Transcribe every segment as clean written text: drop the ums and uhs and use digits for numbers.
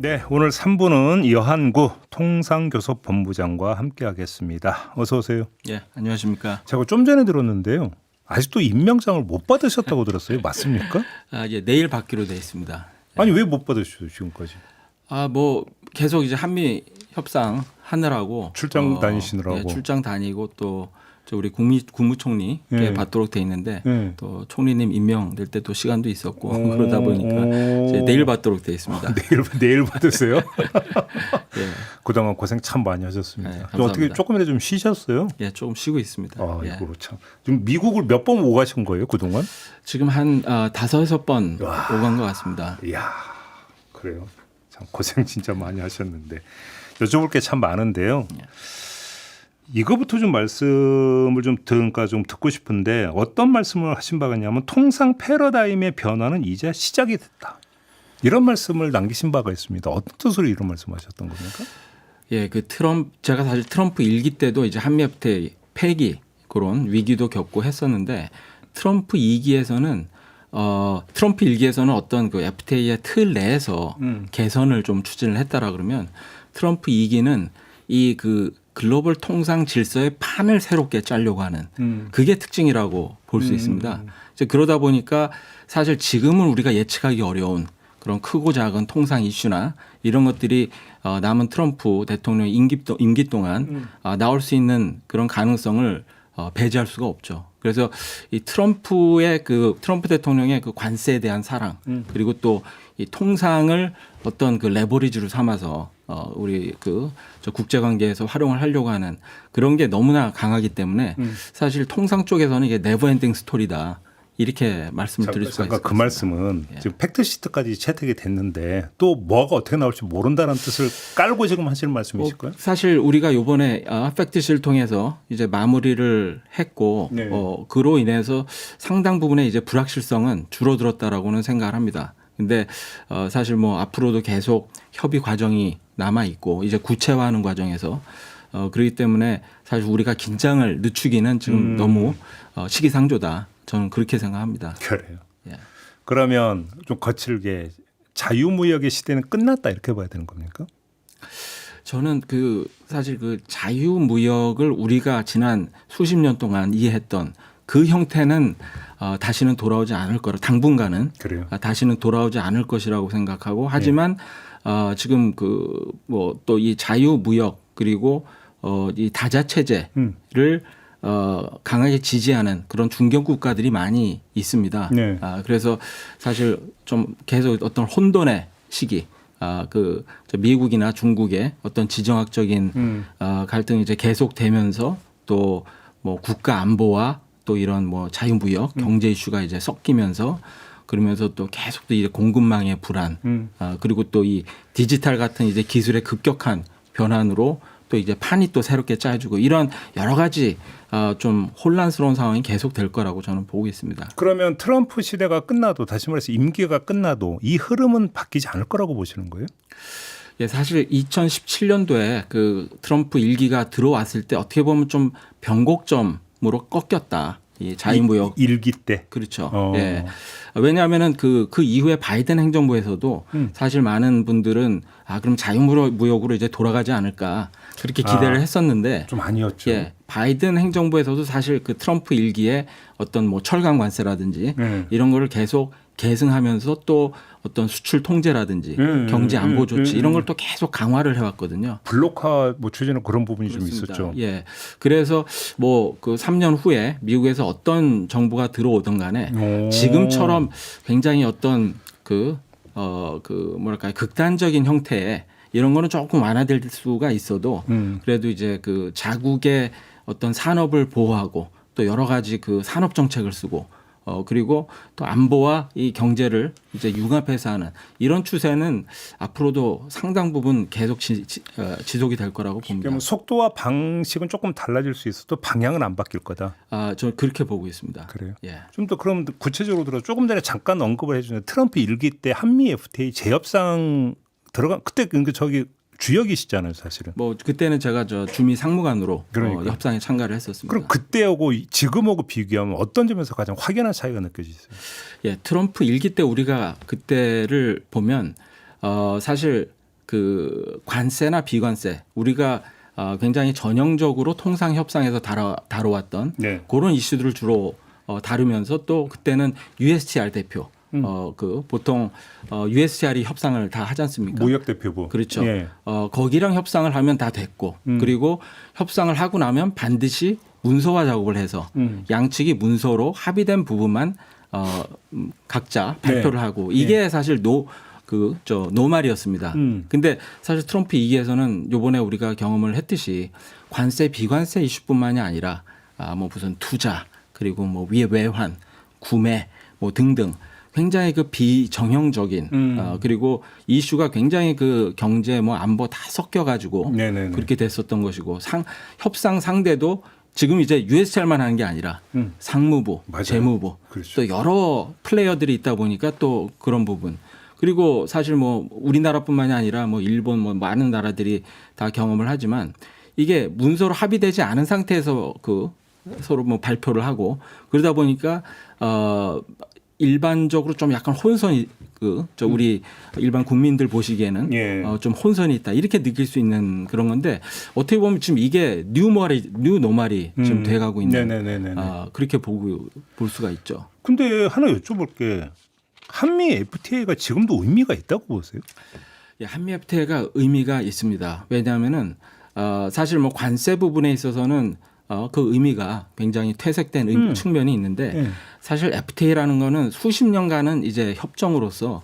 네, 오늘 3부는 여한구 통상교섭본부장과 함께하겠습니다. 어서 오세요. 예, 안녕하십니까. 제가 좀 전에 들었는데요. 아직도 임명장을 못 받으셨다고 들었어요. 맞습니까? 예, 내일 받기로 돼 있습니다. 아니 왜 못 받으셨어요 지금까지? 뭐 계속 이제 한미 협상 하느라고 출장 다니시느라고. 예, 출장 다니고 또 우리 국무총리께 예. 받도록 돼 있는데 예. 또 총리님 임명될 때 또 시간도 있었고 그러다 보니까 이제 내일 받도록 돼 있습니다. 내일 받으세요? 예, 그동안 고생 참 많이 하셨습니다. 네, 좀 어떻게 감사합니다. 조금이라도 좀 쉬셨어요? 예, 조금 쉬고 있습니다. 예. 이거 참. 지금 미국을 몇 번 오고 가신 거예요 그동안? 지금 한 5-6번 오간 것 같습니다. 이야, 그래요. 참 고생 진짜 많이 하셨는데 여쭤볼 게 참 많은데요. 이거부터 좀 말씀을 좀 듣고 싶은데 어떤 말씀을 하신 바가 있냐면 통상 패러다임의 변화는 이제 시작이 됐다. 이런 말씀을 남기신 바가 있습니다. 어떤 뜻으로 이런 말씀하셨던 겁니까? 예, 제가 사실 트럼프 일기 때도 이제 한미 FTA 폐기 그런 위기도 겪고 했었는데 트럼프 2기에서는 트럼프 일기에서는 어떤 그 FTA의 틀 내에서 개선을 좀 추진을 했다라 그러면 트럼프 2기는 이 그 글로벌 통상 질서의 판을 새롭게 짜려고 하는 그게 특징이라고 볼 수 있습니다. 이제 그러다 보니까 사실 지금은 우리가 예측하기 어려운 그런 크고 작은 통상 이슈나 이런 것들이 남은 트럼프 대통령 임기 동안 나올 수 있는 그런 가능성을 배제할 수가 없죠. 그래서 이 트럼프 대통령의 그 관세에 대한 사랑 그리고 또 이 통상을 어떤 그 레버리지로 삼아서 우리 저 국제 관계에서 활용을 하려고 하는 그런 게 너무나 강하기 때문에 사실 통상 쪽에서는 이게 네버엔딩 스토리다. 이렇게 말씀을 드릴 수가 있습니다. 그 말씀은 지금 팩트시트까지 채택이 됐는데 또 뭐가 어떻게 나올지 모른다는 뜻을 깔고 지금 하시는 말씀이실까요? 사실 우리가 이번에 팩트시트를 통해서 이제 마무리를 했고 네. 그로 인해서 상당 부분의 이제 불확실성은 줄어들었다라고는 생각을 합니다. 근데 사실 뭐 앞으로도 계속 협의 과정이 남아 있고 이제 구체화하는 과정에서 그렇기 때문에 사실 우리가 긴장을 늦추기는 지금 너무 시기상조다. 저는 그렇게 생각합니다. 그래요. 예. 그러면 좀 거칠게 자유무역의 시대는 끝났다 이렇게 봐야 되는 겁니까? 저는 사실 자유무역을 우리가 지난 수십 년 동안 이해했던 그 형태는 다시는 돌아오지 않을 거라 당분간은 그래요. 다시는 돌아오지 않을 것이라고 생각하고 하지만 지금 뭐 또 이 자유무역 그리고 이 다자 체제를 강하게 지지하는 그런 중견 국가들이 많이 있습니다. 네. 그래서 사실 좀 계속 어떤 혼돈의 시기, 저 미국이나 중국의 어떤 지정학적인 갈등이 이제 계속되면서 또 뭐 국가 안보와 또 이런 뭐 자유무역 경제 이슈가 이제 섞이면서 그러면서 또 계속 또 이제 공급망의 불안, 그리고 또 이 디지털 같은 이제 기술의 급격한 변환으로 또 이제 판이 또 새롭게 짜여지고 이런 여러 가지 좀 혼란스러운 상황이 계속 될 거라고 저는 보고 있습니다. 그러면 트럼프 시대가 끝나도 다시 말해서 임기가 끝나도 이 흐름은 바뀌지 않을 거라고 보시는 거예요? 예, 사실 2017년도에 그 트럼프 일기가 들어왔을 때 어떻게 보면 좀 변곡점으로 꺾였다. 이 자유무역 일기 때. 그렇죠. 예. 왜냐하면은 그 이후에 바이든 행정부에서도 사실 많은 분들은 그럼 자유무역으로 이제 돌아가지 않을까 그렇게 기대를 했었는데 좀 아니었죠. 예. 바이든 행정부에서도 사실 그 트럼프 일기에 어떤 뭐 철강 관세라든지 이런 거를 계속 계승하면서 또 어떤 수출 통제라든지 경제 안보 조치 이런 걸 또 계속 강화를 해왔거든요. 블록화 뭐 추진은 그런 부분이 그렇습니다. 좀 있었죠. 예. 그래서 뭐 그 3년 후에 미국에서 어떤 정부가 들어오든 간에 지금처럼 굉장히 어떤 뭐랄까요 극단적인 형태의 이런 거는 조금 완화될 수가 있어도 그래도 이제 그 자국의 어떤 산업을 보호하고 또 여러 가지 그 산업 정책을 쓰고 그리고 또 안보와 이 경제를 이제 융합해서 하는 이런 추세는 앞으로도 상당 부분 계속 지속이 될 거라고 봅니다. 그러면 속도와 방식은 조금 달라질 수 있어도 방향은 안 바뀔 거다. 저는 그렇게 보고 있습니다. 그래요? 예. 좀 더 그럼 구체적으로 들어 조금 전에 잠깐 언급을 해주는 트럼프 일기 때 한미 FTA 재협상 들어간 그때 저기 주역이시잖아요, 사실은. 뭐 그때는 제가 주미 상무관으로 그러니까. 협상에 참가를 했었습니다. 그럼 그때하고 지금하고 비교하면 어떤 점에서 가장 확연한 차이가 느껴지세요? 예, 트럼프 일기 때 우리가 그때를 보면 사실 그 관세나 비관세 우리가 굉장히 전형적으로 통상 협상에서 다뤄왔던 네. 그런 이슈들을 주로 다루면서 또 그때는 USTR 대표 그 보통 USTR이 협상을 다 하지 않습니까? 무역 대표부. 그렇죠. 예. 거기랑 협상을 하면 다 됐고 그리고 협상을 하고 나면 반드시 문서화 작업을 해서 양측이 문서로 합의된 부분만 각자 발표를 네. 하고 이게 사실 노말이었습니다. 근데 사실 트럼프 2기에서는 요번에 우리가 경험을 했듯이 관세 비관세 이슈뿐만이 아니라 뭐 무슨 투자 그리고 뭐 외환 구매 뭐 등등 굉장히 그 비정형적인 그리고 이슈가 굉장히 그 경제 뭐 안보 다 섞여 가지고 네네네. 그렇게 됐었던 것이고 협상 상대도 지금 이제 USTR만 하는 게 아니라 상무부, 맞아요. 재무부 그렇죠. 또 여러 플레이어들이 있다 보니까 또 그런 부분 그리고 사실 뭐 우리나라뿐만이 아니라 뭐 일본 뭐 많은 나라들이 다 경험을 하지만 이게 문서로 합의되지 않은 상태에서 그 서로 뭐 발표를 하고 그러다 보니까 일반적으로 좀 약간 혼선이 우리 일반 국민들 보시기에는 예. 좀 혼선이 있다 이렇게 느낄 수 있는 그런 건데 어떻게 보면 지금 이게 뉴 노말이 지금 돼가고 있는 네네네네. 그렇게 볼 수가 있죠. 근데 하나 여쭤볼게. 한미 FTA가 지금도 의미가 있다고 보세요? 예, 한미 FTA가 의미가 있습니다. 왜냐하면은 사실 뭐 관세 부분에 있어서는 그 의미가 굉장히 퇴색된 측면이 있는데 사실 FTA라는 거는 수십 년간은 이제 협정으로서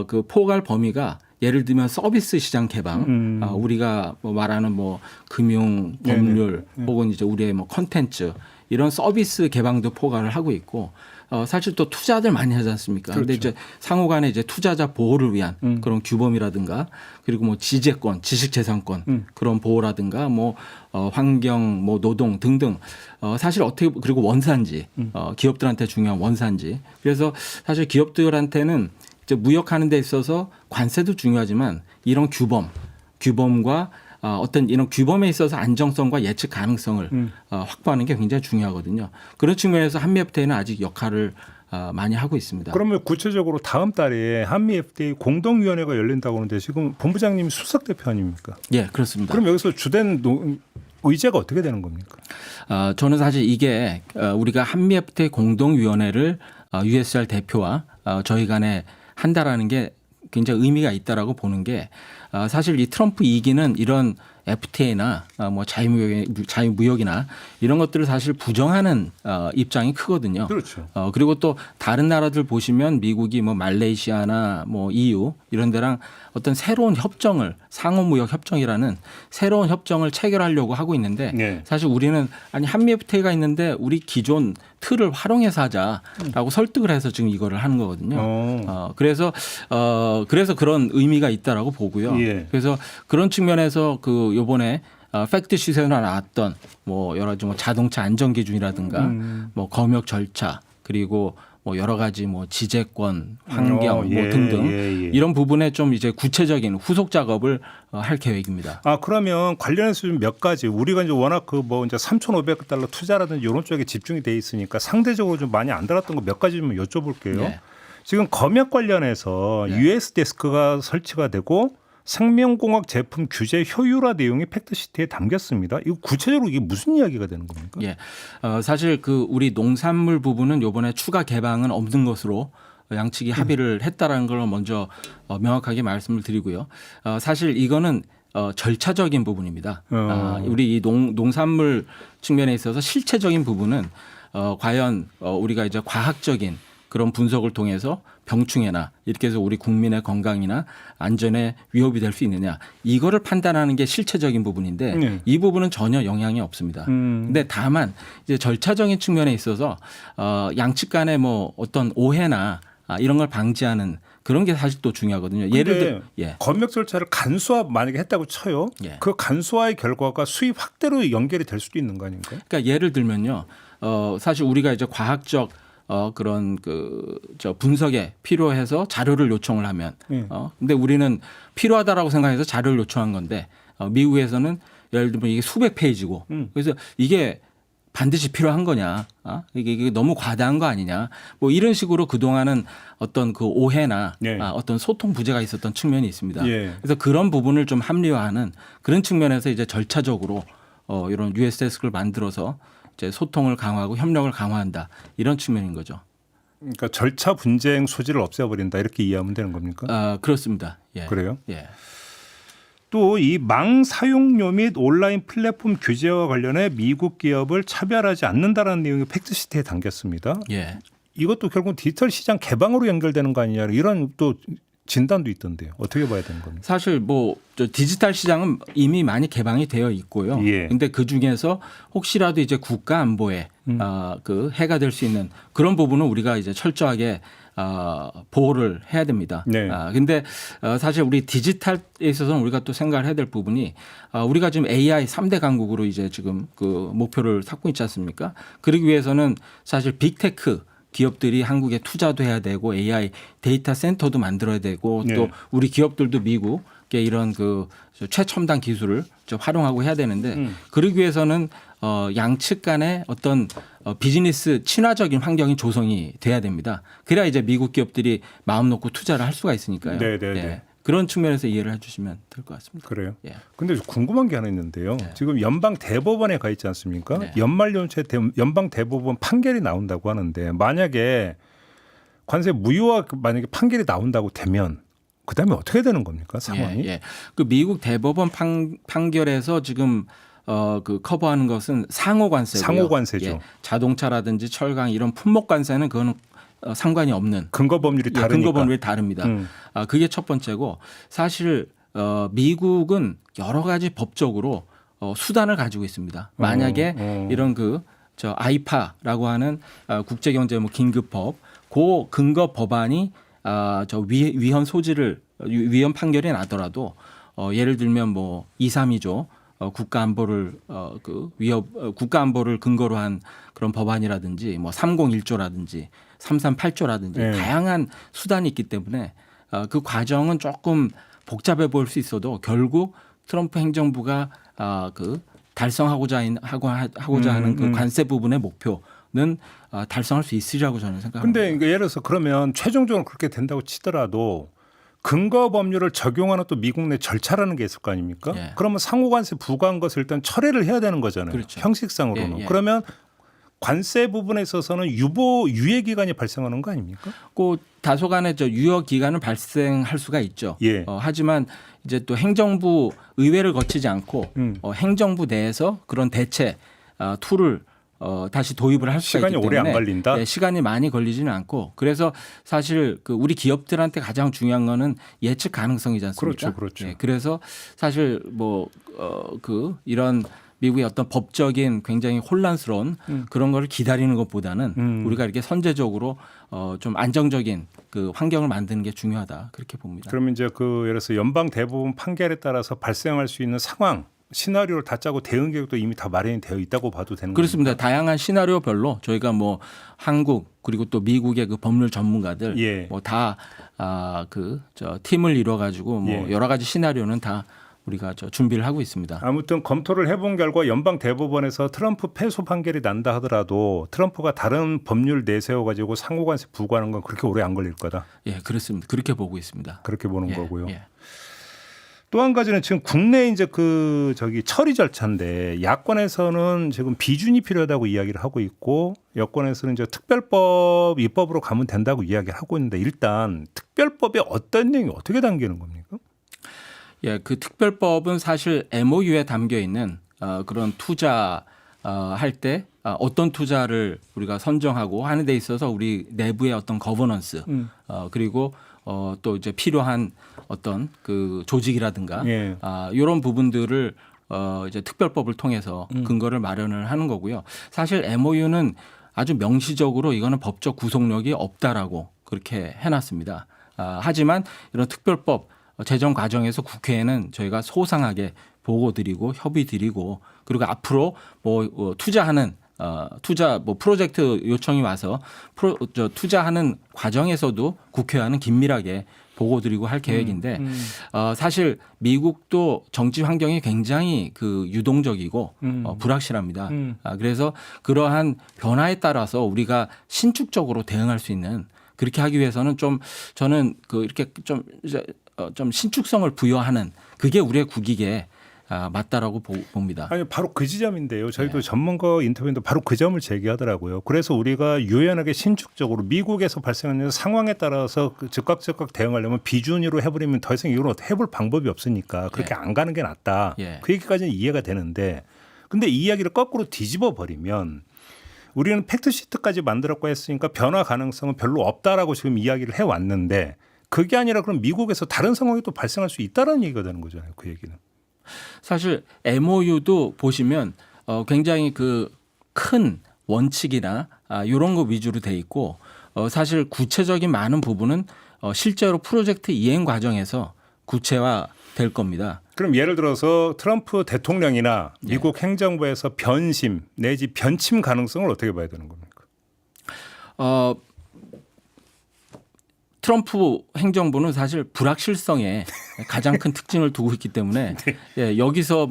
그 포괄 범위가 예를 들면 서비스 시장 개방, 우리가 뭐 말하는 뭐 금융, 법률 혹은 이제 우리의 뭐 컨텐츠 이런 서비스 개방도 포괄을 하고 있고 사실 또 투자들 많이 하지 않습니까? 그런데 그렇죠. 이제 상호간에 이제 투자자 보호를 위한 그런 규범이라든가 그리고 뭐 지재권, 지식재산권 그런 보호라든가 뭐 환경, 뭐 노동 등등 사실 어떻게 그리고 원산지 기업들한테 중요한 원산지 그래서 사실 기업들한테는 이제 무역하는 데 있어서 관세도 중요하지만 이런 규범과 어떤 이런 규범에 있어서 안정성과 예측 가능성을 확보하는 게 굉장히 중요하거든요. 그런 측면에서 한미 FTA는 아직 역할을 많이 하고 있습니다. 그러면 구체적으로 다음 달에 한미 FTA 공동위원회가 열린다고 하는데 지금 본부장님이 수석 대표 아닙니까? 예, 그렇습니다. 그럼 여기서 주된 의제가 어떻게 되는 겁니까? 저는 사실 이게 우리가 한미 FTA 공동위원회를 USTR 대표와 저희 간에 한다라는 게 굉장히 의미가 있다라고 보는 게 사실 이 트럼프 2기는 이런 FTA나 뭐 자유무역이나 이런 것들을 사실 부정하는 입장이 크거든요. 그렇죠. 그리고 또 다른 나라들 보시면 미국이 뭐 말레이시아나 뭐 EU 이런 데랑 어떤 새로운 협정을 상호무역 협정이라는 새로운 협정을 체결하려고 하고 있는데 네. 사실 우리는 아니 한미 FTA가 있는데 우리 기존 틀을 활용해서 하자라고 설득을 해서 지금 이거를 하는 거거든요. 그래서 그런 의미가 있다라고 보고요. 예. 그래서 그런 측면에서 그 요번에 팩트 시세에 나왔던 뭐 여러 가지 뭐 자동차 안전 기준이라든가 뭐 검역 절차 그리고 뭐 여러 가지 뭐 지재권, 환경 뭐 등등 이런 부분에 좀 이제 구체적인 후속 작업을 할 계획입니다. 그러면 관련해서 좀 몇 가지 우리가 이제 워낙 그 뭐 이제 3,500달러 투자라든지 이런 쪽에 집중이 돼 있으니까 상대적으로 좀 많이 안 달았던 거 몇 가지 좀 여쭤볼게요. 네. 지금 검역 관련해서 US 데스크가 설치가 되고 생명공학 제품 규제 효율화 내용이 팩트시트에 담겼습니다. 이거 구체적으로 이게 무슨 이야기가 되는 겁니까? 예, 사실 그 우리 농산물 부분은 이번에 추가 개방은 없는 것으로 양측이 합의를 했다라는 걸 먼저 명확하게 말씀을 드리고요. 사실 이거는 절차적인 부분입니다. 우리 이 농산물 측면에 있어서 실체적인 부분은 과연 우리가 이제 과학적인 그런 분석을 통해서 병충해나 이렇게 해서 우리 국민의 건강이나 안전에 위협이 될 수 있느냐 이거를 판단하는 게 실체적인 부분인데 이 부분은 전혀 영향이 없습니다. 근데 다만 이제 절차적인 측면에 있어서 양측 간에 뭐 어떤 오해나 이런 걸 방지하는 그런 게 사실 또 중요하거든요. 예를 들어 검역 절차를 간소화 만약에 했다고 쳐요. 그 간소화의 결과가 수입 확대로 연결이 될 수도 있는 거 아닌가요? 그러니까 예를 들면요. 사실 우리가 이제 과학적 그런 저 분석에 필요해서 자료를 요청을 하면 근데 우리는 필요하다라고 생각해서 자료를 요청한 건데 미국에서는 예를 들면 이게 수백 페이지고 그래서 이게 반드시 필요한 거냐? 이게 너무 과다한 거 아니냐? 뭐 이런 식으로 그 동안은 어떤 그 오해나 예. 어떤 소통 부재가 있었던 측면이 있습니다. 예. 그래서 그런 부분을 좀 합리화하는 그런 측면에서 이제 절차적으로 이런 US 데스크를 만들어서 이제 소통을 강화하고 협력을 강화한다 이런 측면인 거죠. 그러니까 절차 분쟁 소지를 없애버린다 이렇게 이해하면 되는 겁니까? 그렇습니다. 예. 그래요? 예. 또 이 망 사용료 및 온라인 플랫폼 규제와 관련해 미국 기업을 차별하지 않는다라는 내용이 팩트시트에 담겼습니다. 예. 이것도 결국 디지털 시장 개방으로 연결되는 거 아니냐 이런 또 진단도 있던데요. 어떻게 봐야 되는 겁니까? 사실 저 디지털 시장은 이미 많이 개방이 되어 있고요. 예. 근데 그 중에서 혹시라도 이제 국가 안보에 그 해가 될 수 있는 그런 부분은 우리가 이제 철저하게 보호를 해야 됩니다. 네. 근데 사실 우리 디지털에 있어서는 우리가 또 생각을 해야 될 부분이 우리가 지금 AI 3대 강국으로 이제 지금 그 목표를 삼고 있지 않습니까? 그러기 위해서는 사실 빅테크 기업들이 한국에 투자도 해야 되고 AI 데이터 센터도 만들어야 되고 네. 또 우리 기업들도 미국의 이런 그 최첨단 기술을 좀 활용하고 해야 되는데 그러기 위해서는 양측 간의 어떤 비즈니스 친화적인 환경이 조성이 돼야 됩니다. 그래야 이제 미국 기업들이 마음 놓고 투자를 할 수가 있으니까요. 네, 네, 예. 네. 그런 측면에서 이해를 해주시면 될 것 같습니다. 그래요? 예. 근데 궁금한 게 하나 있는데요. 네. 지금 연방 대법원에 가 있지 않습니까? 네. 연말연초에 연방 대법원 판결이 나온다고 하는데 만약에 관세 무효화 만약에 판결이 나온다고 되면 그다음에 어떻게 되는 겁니까? 상황이? 예. 그 미국 대법원 판결에서 지금 그 커버하는 것은 상호 관세고요. 상호 관세죠. 예. 자동차라든지 철강 이런 품목 관세는 그거는 상관이 없는 근거 법률이 다르니까. 근거 법률이 다릅니다. 그게 첫 번째고 사실 미국은 여러 가지 법적으로 수단을 가지고 있습니다. 만약에 이런 저 아이파라고 하는 국제경제 뭐 긴급법, 그 근거 법안이 저 위헌 소지를 위헌 판결이 나더라도 예를 들면 뭐 232조 국가 안보를 국가 안보를 근거로 한 그런 법안이라든지 뭐 301조라든지 338조라든지 네. 다양한 수단이 있기 때문에 그 과정은 조금 복잡해 보일 수 있어도 결국 트럼프 행정부가 달성하고자 하는 그 관세 부분의 목표는 달성할 수 있으리라고 저는 생각합니다. 근데 예를 들어서 그러면 최종적으로 그렇게 된다고 치더라도 근거 법률을 적용하는 또 미국 내 절차라는 게 있을 거 아닙니까? 예. 그러면 상호관세 부과한 것을 일단 철회를 해야 되는 거잖아요. 그렇죠. 형식상으로는. 예, 예. 그러면 관세 부분에 있어서는 유예 기간이 발생하는 거 아닙니까? 그 다소간의 저 유효 기간은 발생할 수가 있죠. 예. 하지만 이제 또 행정부 의회를 거치지 않고 행정부 내에서 그런 대체 툴을 다시 도입을 할 수가 시간이 있기 오래 때문에 안 걸린다? 네, 시간이 많이 걸리지는 않고 그래서 사실 그 우리 기업들한테 가장 중요한 거는 예측 가능성이지 않습니까? 그렇죠. 네, 그래서 사실 이런 미국의 어떤 법적인 굉장히 혼란스러운 그런 거를 기다리는 것보다는 우리가 이렇게 선제적으로 좀 안정적인 그 환경을 만드는 게 중요하다 그렇게 봅니다. 그러면 이제 예를 들어서 연방 대법원 판결에 따라서 발생할 수 있는 상황 시나리오를 다 짜고 대응 계획도 이미 다 마련이 되어 있다고 봐도 되는 거죠. 그렇습니다. 다양한 시나리오별로 저희가 뭐 한국 그리고 또 미국의 그 법률 전문가들 예. 뭐 다 팀을 이뤄 가지고 뭐 예. 여러 가지 시나리오는 다 우리가 준비를 하고 있습니다. 아무튼 검토를 해본 결과 연방 대법원에서 트럼프 패소 판결이 난다 하더라도 트럼프가 다른 법률 내세워 가지고 상호관세 부과하는 건 그렇게 오래 안 걸릴 거다. 예, 그렇습니다. 그렇게 보고 있습니다. 그렇게 보는 예, 거고요. 예. 또 한 가지는 지금 국내 이제 처리 절차인데 야권에서는 지금 비준이 필요하다고 이야기를 하고 있고 여권에서는 이제 특별법 입법으로 가면 된다고 이야기를 하고 있는데 일단 특별법에 어떤 내용이 어떻게 담기는 겁니까? 예, 그 특별법은 사실 MOU에 담겨 있는 그런 투자 할 때 어떤 투자를 우리가 선정하고 하는 데 있어서 우리 내부의 어떤 거버넌스 그리고 또 이제 필요한 어떤 그 조직이라든가 예. 이런 부분들을 이제 특별법을 통해서 근거를 마련을 하는 거고요. 사실 MOU는 아주 명시적으로 이거는 법적 구속력이 없다라고 그렇게 해놨습니다. 하지만 이런 특별법 제정 과정에서 국회에는 저희가 소상하게 보고 드리고 협의 드리고 그리고 앞으로 투자하는 프로젝트 요청이 와서 투자하는 과정에서도 국회와는 긴밀하게 보고드리고 할 계획인데 사실 미국도 정치 환경이 굉장히 그 유동적이고 불확실합니다. 그래서 그러한 변화에 따라서 우리가 신축적으로 대응할 수 있는 그렇게 하기 위해서는 좀 저는 그 이렇게 좀 신축성을 부여하는 그게 우리의 국익에 맞다라고 봅니다. 아니 바로 그 지점인데요. 저희도 전문가 인터뷰인데 바로 그 점을 제기하더라고요. 그래서 우리가 유연하게 신축적으로 미국에서 발생하는 상황에 따라서 즉각 대응하려면 비준위로 해버리면 더 이상 이걸 해볼 방법이 없으니까 그렇게 안 가는 게 낫다. 그 얘기까지는 이해가 되는데 근데 이 이야기를 거꾸로 뒤집어 버리면 우리는 팩트시트까지 만들었고 했으니까 변화 가능성은 별로 없다라고 지금 이야기를 해왔는데 그게 아니라 그럼 미국에서 다른 상황이 또 발생할 수 있다는 얘기가 되는 거잖아요. 그 얘기는. 사실 MOU도 보시면 굉장히 그 큰 원칙이나 이런 거 위주로 돼 있고 사실 구체적인 많은 부분은 실제로 프로젝트 이행 과정에서 구체화 될 겁니다. 그럼 예를 들어서 트럼프 대통령이나 미국 행정부에서 변심 내지 변침 가능성을 어떻게 봐야 되는 겁니까? 트럼프 행정부는 사실 불확실성에 가장 큰 특징을 두고 있기 때문에 여기서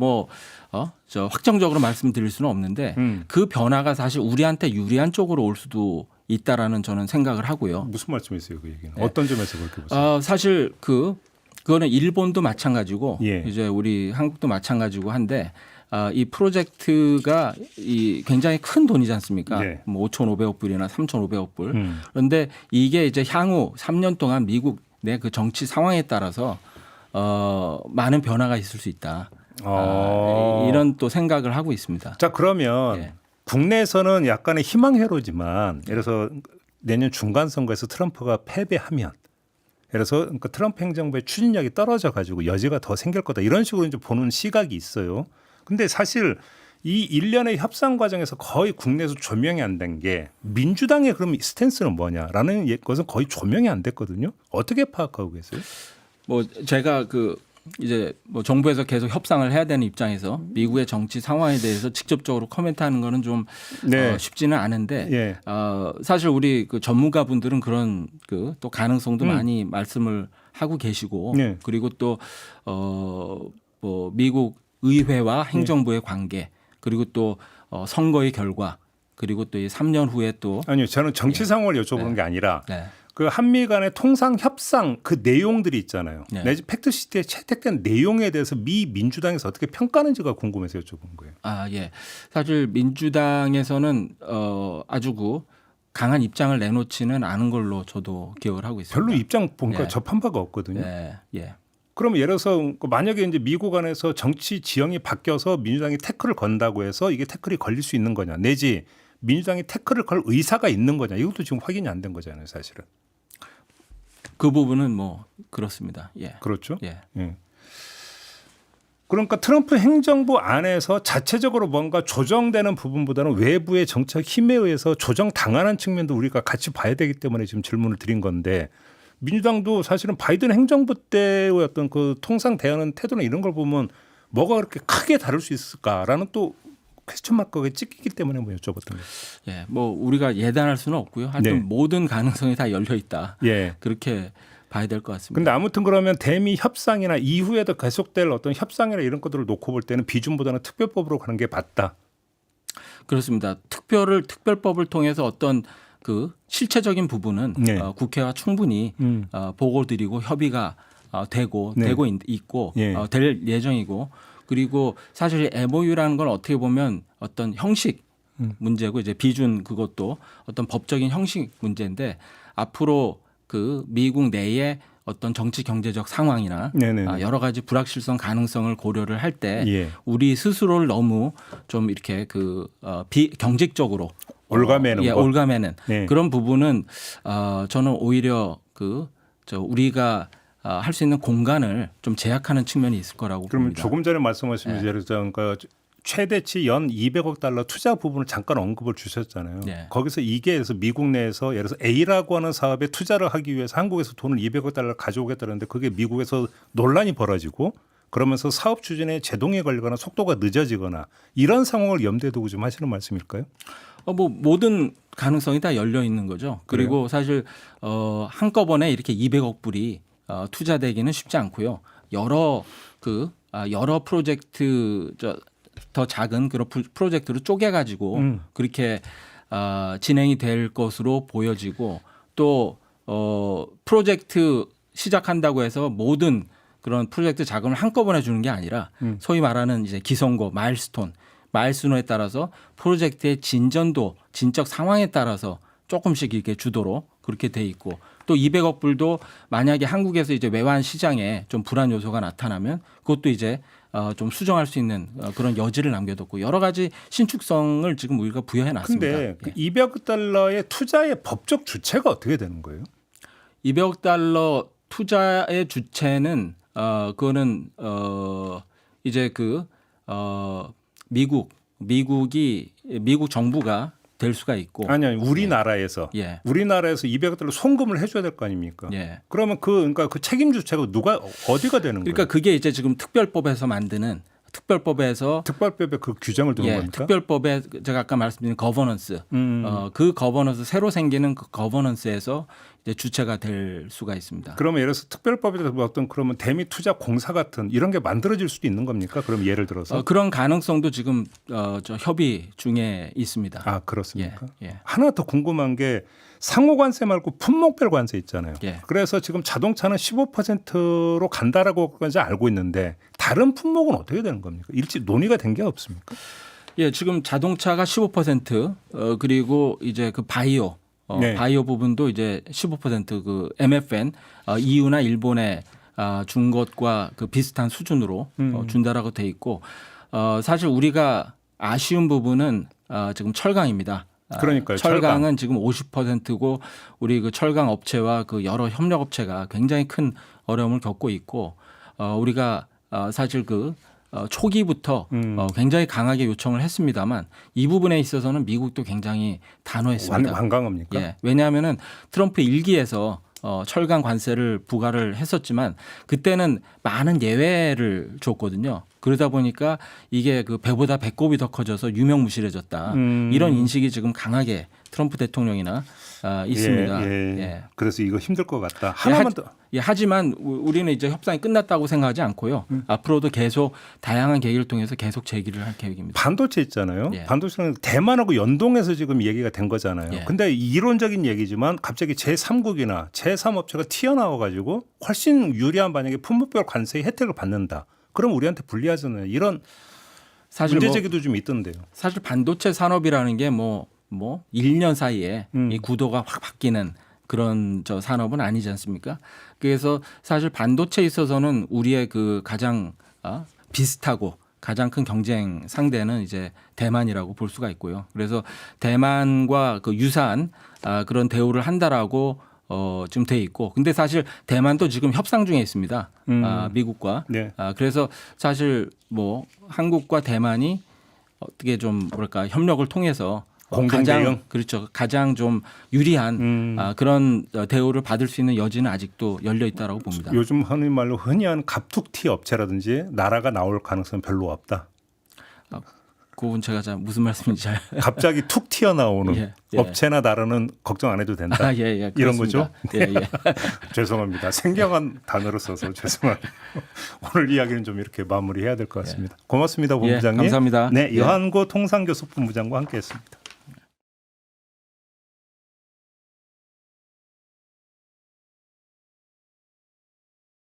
저 확정적으로 말씀드릴 수는 없는데 그 변화가 사실 우리한테 유리한 쪽으로 올 수도 있다라는 저는 생각을 하고요. 무슨 말씀이세요, 그 얘기는? 어떤 점에서 그렇게 보세요? 사실 그거는 일본도 마찬가지고 이제 우리 한국도 마찬가지고 한데 이 프로젝트가 굉장히 큰 돈이지 않습니까? 뭐 5,500억 불이나 3,500억 불. 그런데 이게 이제 향후 3년 동안 미국 내 그 정치 상황에 따라서 많은 변화가 있을 수 있다. 이런 또 생각을 하고 있습니다. 자, 그러면 국내에서는 약간의 희망회로지만 예를 들어서 내년 중간 선거에서 트럼프가 패배하면 예를 들어서 그러니까 트럼프 행정부의 추진력이 떨어져 가지고 여지가 더 생길 거다. 이런 식으로 이제 보는 시각이 있어요. 근데 사실 이 일련의 협상 과정에서 거의 국내에서 조명이 안 된 게 민주당의 그럼 스탠스는 뭐냐라는 것은 거의 조명이 안 됐거든요. 어떻게 파악하고 계세요? 뭐 제가 이제 뭐 정부에서 계속 협상을 해야 되는 입장에서 미국의 정치 상황에 대해서 직접적으로 코멘트하는 거는 좀 쉽지는 않은데 사실 우리 그 전문가분들은 그런 또 가능성도 많이 말씀을 하고 계시고 그리고 또 뭐 미국 의회와 행정부의 관계 그리고 또 선거의 결과 그리고 또 이 3년 후에 또 아니요 저는 정치 상황을 여쭤보는 게 아니라 그 한미 간의 통상 협상 그 내용들이 있잖아요. 내지 팩트시트에 채택된 내용에 대해서 미 민주당에서 어떻게 평가하는지가 궁금해서 여쭤본 거예요. 사실 민주당에서는 아주 강한 입장을 내놓지는 않은 걸로 저도 기억을 하고 있습니다. 별로 입장 보니까 접한 바가 없거든요. 그럼 예를 들어서 만약에 이제 미국 안에서 정치 지형이 바뀌어서 민주당이 태클을 건다고 해서 이게 태클이 걸릴 수 있는 거냐 내지 민주당이 태클을 걸 의사가 있는 거냐 이것도 지금 확인이 안 된 거잖아요 사실은. 그 부분은 뭐 그렇습니다. 그렇죠. 그러니까 트럼프 행정부 안에서 자체적으로 뭔가 조정되는 부분보다는 외부의 정책 힘에 의해서 조정당하는 측면도 우리가 같이 봐야 되기 때문에 지금 질문을 드린 건데 민주당도 사실은 바이든 행정부 때의 어떤 그 통상 대하는 태도나 이런 걸 보면 뭐가 그렇게 크게 다를 수 있을까라는 또 퀘스천 마크가 찍히기 때문에 뭐 여쭤봤던 거예요. 뭐 우리가 예단할 수는 없고요. 하여튼 모든 가능성이 다 열려 있다. 그렇게 봐야 될 것 같습니다. 그런데 아무튼 그러면 대미 협상이나 이후에도 계속될 어떤 협상이나 이런 것들을 놓고 볼 때는 비준보다는 특별법으로 가는 게 맞다. 그렇습니다. 특별법을 통해서 어떤 그 실체적인 부분은 국회와 충분히 보고드리고 협의가 되고 있고 될 예정이고 그리고 사실 MOU라는 건 어떻게 보면 어떤 형식 문제고 이제 비준 그것도 어떤 법적인 형식 문제인데 앞으로 그 미국 내의 어떤 정치 경제적 상황이나 여러 가지 불확실성 가능성을 고려를 할 때 우리 스스로를 너무 좀 이렇게 비경직적으로 올가매는 그런 부분은 저는 오히려 우리가 할 수 있는 공간을 좀 제약하는 측면이 있을 거라고 그러면 봅니다. 조금 전에 말씀하신 예를 들어 그러니까 최대치 연 200억 달러 투자 부분을 잠깐 언급을 주셨잖아요. 거기서 이게 해서 미국 내에서 예를 들어서 A라고 하는 사업에 투자를 하기 위해서 한국에서 돈을 200억 달러를 가져오겠다는데 그게 미국에서 논란이 벌어지고 그러면서 사업 추진에 제동이 걸리거나 속도가 늦어지거나 이런 상황을 염두에 두고 좀 하시는 말씀일까요? 뭐 모든 가능성이 다 열려 있는 거죠. 그리고 사실 한꺼번에 이렇게 200억 불이 투자되기는 쉽지 않고요. 여러 프로젝트 더 작은 그런 프로젝트로 쪼개 가지고 그렇게 진행이 될 것으로 보여지고 또 프로젝트 시작한다고 해서 모든 그런 프로젝트 자금을 한꺼번에 주는 게 아니라 소위 말하는 이제 기성고 마일스톤에 따라서 프로젝트의 진전도 진척 상황에 따라서 조금씩 이렇게 주도록 그렇게 돼 있고 또 200억 불도 만약에 한국에서 이제 외환 시장에 좀 불안 요소가 나타나면 그것도 이제 좀 수정할 수 있는 그런 여지를 남겨뒀고 여러 가지 신축성을 지금 우리가 부여해 놨습니다. 근데 그 200억 달러의 투자의 법적 주체가 어떻게 되는 거예요? 200억 달러 투자의 주체는 그거는 이제 미국 정부가 될 수가 있고 아니 우리나라에서 예. 우리나라에서 200억 달러 송금을 해줘야 될 거 아닙니까? 예. 그러면 그러니까 그 책임 주체가 누가 어디가 되는 그러니까 거예요? 그게 이제 지금 특별법에서 만드는 특별법에 그 규정을 두는 겁니까? 특별법에 제가 아까 말씀드린 거버넌스 그 거버넌스 새로 생기는 그 거버넌스에서 이제 주체가 될 수가 있습니다. 그러면 예를 들어서 특별법에서 어떤 그러면 대미 투자 공사 같은 이런 게 만들어질 수도 있는 겁니까? 그럼 예를 들어서 그런 가능성도 지금 협의 중에 있습니다. 아 그렇습니까? 예. 하나 더 궁금한 게 상호 관세 말고 품목별 관세 있잖아요. 예. 그래서 지금 자동차는 15%로 간다라고까지 알고 있는데 다른 품목은 어떻게 되는 겁니까? 일찍 논의가 된 게 없습니까? 예, 지금 자동차가 15% 그리고 이제 그 바이오 네. 바이오 부분도 이제 15%그 MFN EU나 일본에 준 것과 그 비슷한 수준으로 준다라고 돼 있고 사실 우리가 아쉬운 부분은 지금 철강입니다. 그러니까요. 철강은 지금 50%고 우리 그 철강 업체와 그 여러 협력 업체가 굉장히 큰 어려움을 겪고 있고 우리가 사실 초기부터 굉장히 강하게 요청을 했습니다만 이 부분에 있어서는 미국도 굉장히 단호했습니다. 완강합니까? 예, 왜냐하면은 트럼프 일기에서 철강 관세를 부과를 했었지만 그때는 많은 예외를 줬거든요. 그러다 보니까 이게 그 배보다 배꼽이 더 커져서 유명무실해졌다. 이런 인식이 지금 강하게 트럼프 대통령이나 있습니다. 예. 그래서 이거 힘들 것 같다. 하나만 더. 하지만 우리는 이제 협상이 끝났다고 생각하지 않고요. 앞으로도 계속 다양한 계기를 통해서 계속 제기를 할 계획입니다. 반도체 있잖아요. 예. 반도체는 대만하고 연동해서 지금 얘기가 된 거잖아요. 예. 근데 이론적인 얘기지만 갑자기 제3국이나 제3업체가 튀어나와 가지고 훨씬 유리한 만약에 품목별 관세의 혜택을 받는다. 그럼 우리한테 불리하잖아요. 이런 사실 문제 제기도 좀 있던데요. 사실 반도체 산업이라는 게 뭐 1년 사이에 이 구도가 확 바뀌는 그런 산업은 아니지 않습니까? 그래서 사실 반도체에 있어서는 우리의 그 가장 비슷하고 가장 큰 경쟁 상대는 이제 대만이라고 볼 수가 있고요. 그래서 대만과 그 유사한 그런 대우를 한다라고 지금 돼 있고, 근데 사실 대만도 지금 협상 중에 있습니다. 미국과. 네. 그래서 사실 뭐 한국과 대만이 어떻게 좀 뭐랄까 협력을 통해서 가장 좀 유리한 그런 대우를 받을 수 있는 여지는 아직도 열려 있다라고 봅니다. 요즘 흔히 말로 흔히한 갑툭튀 업체라든지 나라가 나올 가능성은 별로 없다. 그건 제가 잘 무슨 말씀인지 잘 갑자기 툭 튀어나오는 예. 업체나 나라는 걱정 안 해도 된다. 이런 거죠? 예. 죄송합니다. 생경한 단어를 써서 죄송합니다. 오늘 이야기는 좀 이렇게 마무리해야 될 것 같습니다. 고맙습니다, 본부장님. 감사합니다. 네, 여한고 통상교섭본부장과 함께했습니다.